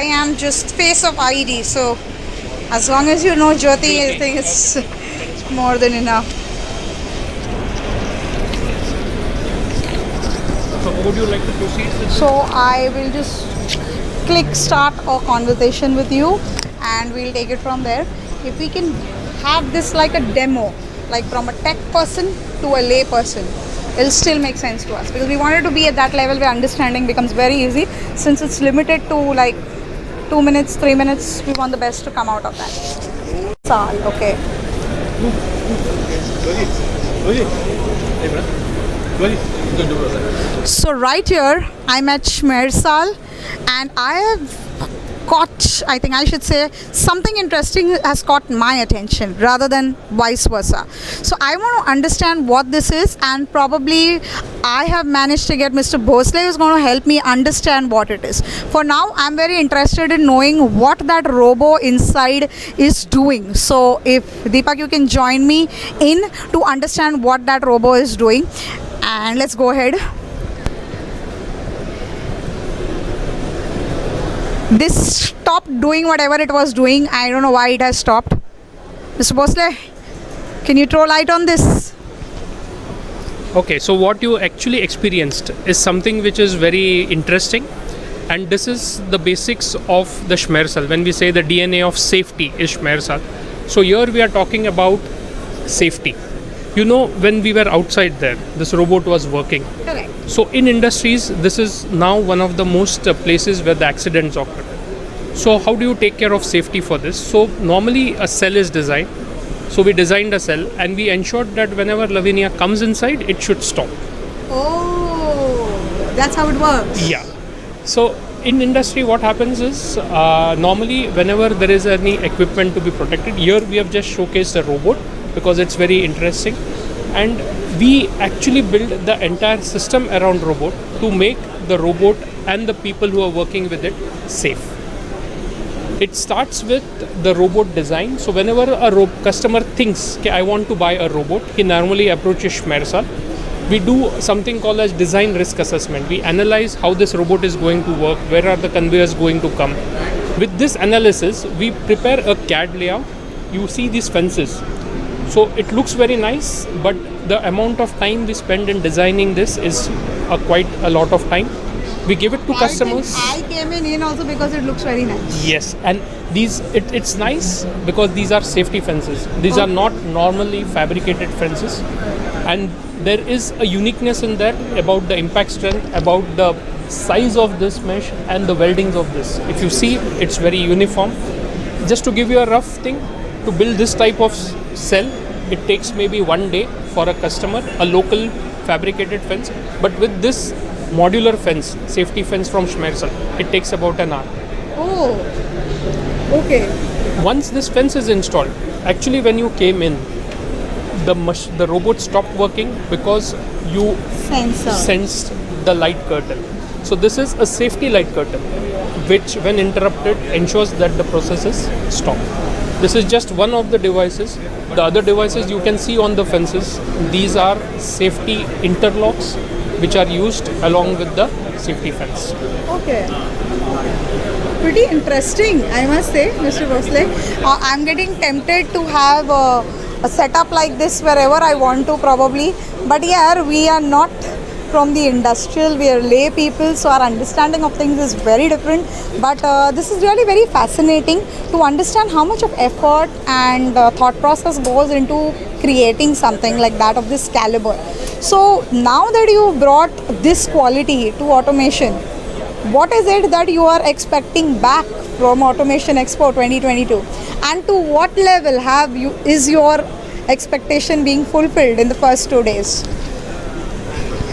I am just face of ID. So as long as you know Jyoti, I think it's more than enough. So would you like to proceed with So I will just click start a conversation with you and we'll take it from there. If we can have this like a demo, like from a tech person to a lay person, it'll still make sense to us because we wanted to be at that level where understanding becomes very easy. Since it's limited to like 2 minutes, 3 minutes, we want the best to come out of that. Sal, okay. So right here, I'm at Schmersal and I have caught, I think I should say, something interesting has caught my attention rather than vice versa. So I want to understand what this is, and probably I have managed to get Mr. Bhosale who's going to help me understand what it is. For now, I'm very interested in knowing what that robo inside is doing. So if Deepak, you can join me in to understand what that robo is doing, and let's go ahead. This stopped doing whatever it was doing. I don't know why it has stopped. Mr. Bhosale, can you throw light on this? Okay, so what you actually experienced is something which is very interesting, and this is the basics of the Schmersal. When we say the DNA of safety is Schmersal, so here we are talking about safety. You know, when we were outside there, this robot was working. Correct. So in industries, this is now one of the most places where the accidents occur. So how do you take care of safety for this? So normally a cell is designed. So we designed a cell and we ensured that whenever Lavinia comes inside, it should stop. Oh, that's how it works. Yeah. So in industry, what happens is normally whenever there is any equipment to be protected, here we have just showcased a robot because it's very interesting, and we actually build the entire system around robot to make the robot and the people who are working with it safe. It starts with the robot design. So whenever a customer thinks, okay, I want to buy a robot, he normally approaches Schmersal. We do something called as design risk assessment. We analyze how this robot is going to work, where are the conveyors going to come. With this analysis, we prepare a CAD layout. You see these fences. So it looks very nice, but the amount of time we spend in designing this is quite a lot of time. We give it to customers. I came in also because it looks very nice. Yes, and it's nice because these are safety fences. These are not normally fabricated fences, and there is a uniqueness in that about the impact strength, about the size of this mesh and the weldings of this. If you see, it's very uniform. Just to give you a rough thing, to build this type of cell, it takes maybe 1 day for a customer, a local fabricated fence. But with this modular fence, safety fence from Schmersal, it takes about an hour. Oh, okay. Once this fence is installed, actually when you came in, the robot stopped working because you sensed the light curtain. So this is a safety light curtain, which when interrupted ensures that the process is stopped. This is just one of the devices. The other devices you can see on the fences, these are safety interlocks which are used along with the safety fence. Okay. Pretty interesting, I must say, Mr. Bhosale. I'm getting tempted to have a setup like this wherever I want to probably. But yeah, we are not from the industrial, we are lay people, so our understanding of things is very different. But this is really very fascinating to understand how much of effort and thought process goes into creating something like that of this caliber. So now that you brought this quality to automation, what is it that you are expecting back from Automation Expo 2022, and to what level is your expectation being fulfilled in the first 2 days?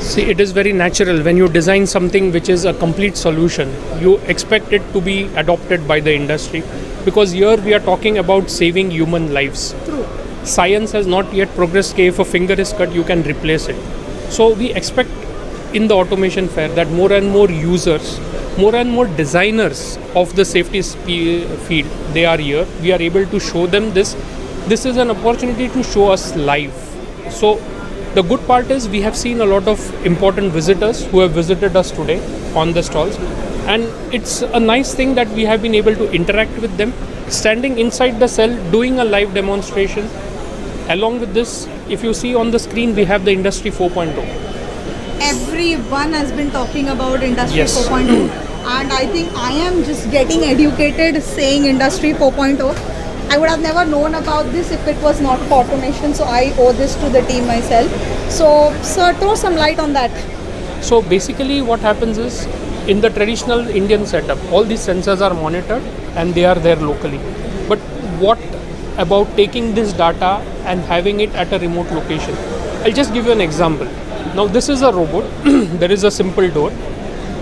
See, it is very natural when you design something which is a complete solution, you expect it to be adopted by the industry, because here we are talking about saving human lives. True. Science has not yet progressed. If a finger is cut, you can replace it. So we expect in the automation fair that more and more users, more and more designers of the safety field, they are here. We are able to show them this. This is an opportunity to show us live. So the good part is we have seen a lot of important visitors who have visited us today on the stalls, And it's a nice thing that we have been able to interact with them, standing inside the cell, doing a live demonstration. Along with this, if you see on the screen, we have the Industry 4.0. Everyone has been talking about Industry Yes. 4.0, and I think I am just getting educated saying Industry 4.0. I would have never known about this if it was not for automation, so I owe this to the team myself. So, sir, throw some light on that. So basically what happens is, in the traditional Indian setup, all these sensors are monitored and they are there locally. But what about taking this data and having it at a remote location? I'll just give you an example. Now this is a robot. There is a simple door.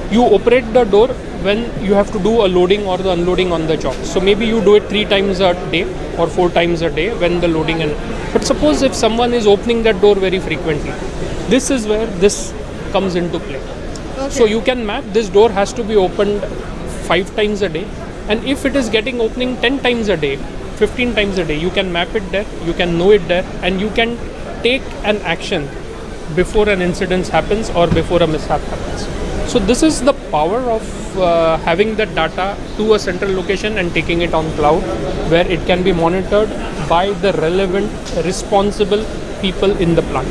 You operate the door when you have to do a loading or the unloading on the job. So maybe you do it 3 times a day or 4 times a day when the loading and. But suppose if someone is opening that door very frequently, this is where this comes into play. Okay. So you can map this door has to be opened 5 times a day, and if it is getting opening 10 times a day, 15 times a day, you can map it there, you can know it there, and you can take an action before an incident happens or before a mishap happens. So this is the power of having the data to a central location and taking it on cloud, where it can be monitored by the relevant responsible people in the plant.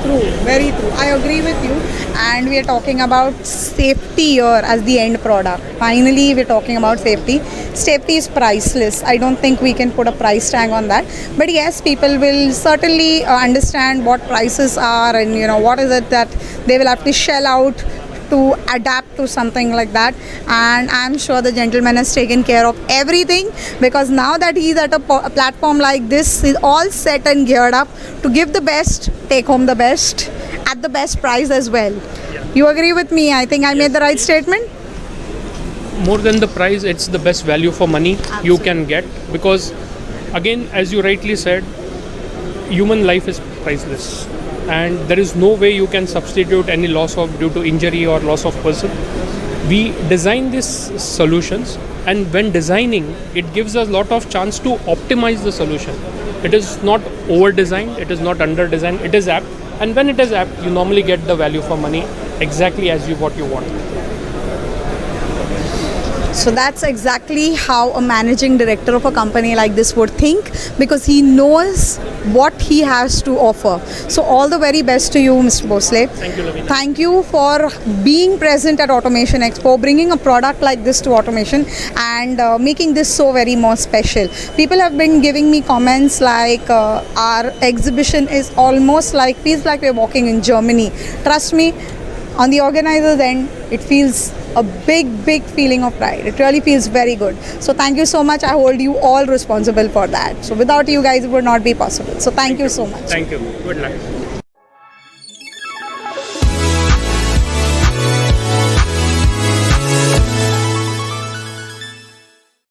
True, very true. I agree with you. And we are talking about safety here as the end product. Finally, we're talking about safety. Safety is priceless. I don't think we can put a price tag on that. But yes, people will certainly understand what prices are, and what is it that they will have to shell out to adapt to something like that. And I'm sure the gentleman has taken care of everything, because now that he's at a platform like this, he's all set and geared up to give the best, take home the best at the best price as well. Yeah. You agree with me? I think I made the right statement. More than the price, it's the best value for money you can get, because again, as you rightly said, human life is priceless, and there is no way you can substitute any loss of due to injury or loss of person. We design these solutions, and when designing, it gives us a lot of chance to optimize the solution. It is not over designed, it is not under designed, it is apt, and when it is apt, you normally get the value for money exactly as what you want. So that's exactly how a managing director of a company like this would think, because he knows what he has to offer. So all the very best to you, Mr. Bhosale. Thank you, Lavina. Thank you for being present at Automation Expo, bringing a product like this to automation, and making this so very more special. People have been giving me comments like our exhibition is almost like, feels like we're walking in Germany. Trust me, on the organizer's end, it feels a big feeling of pride. It really feels very good. So thank you so much. I hold you all responsible for that. So without you guys, it would not be possible. So thank you so much. Thank you. Good luck.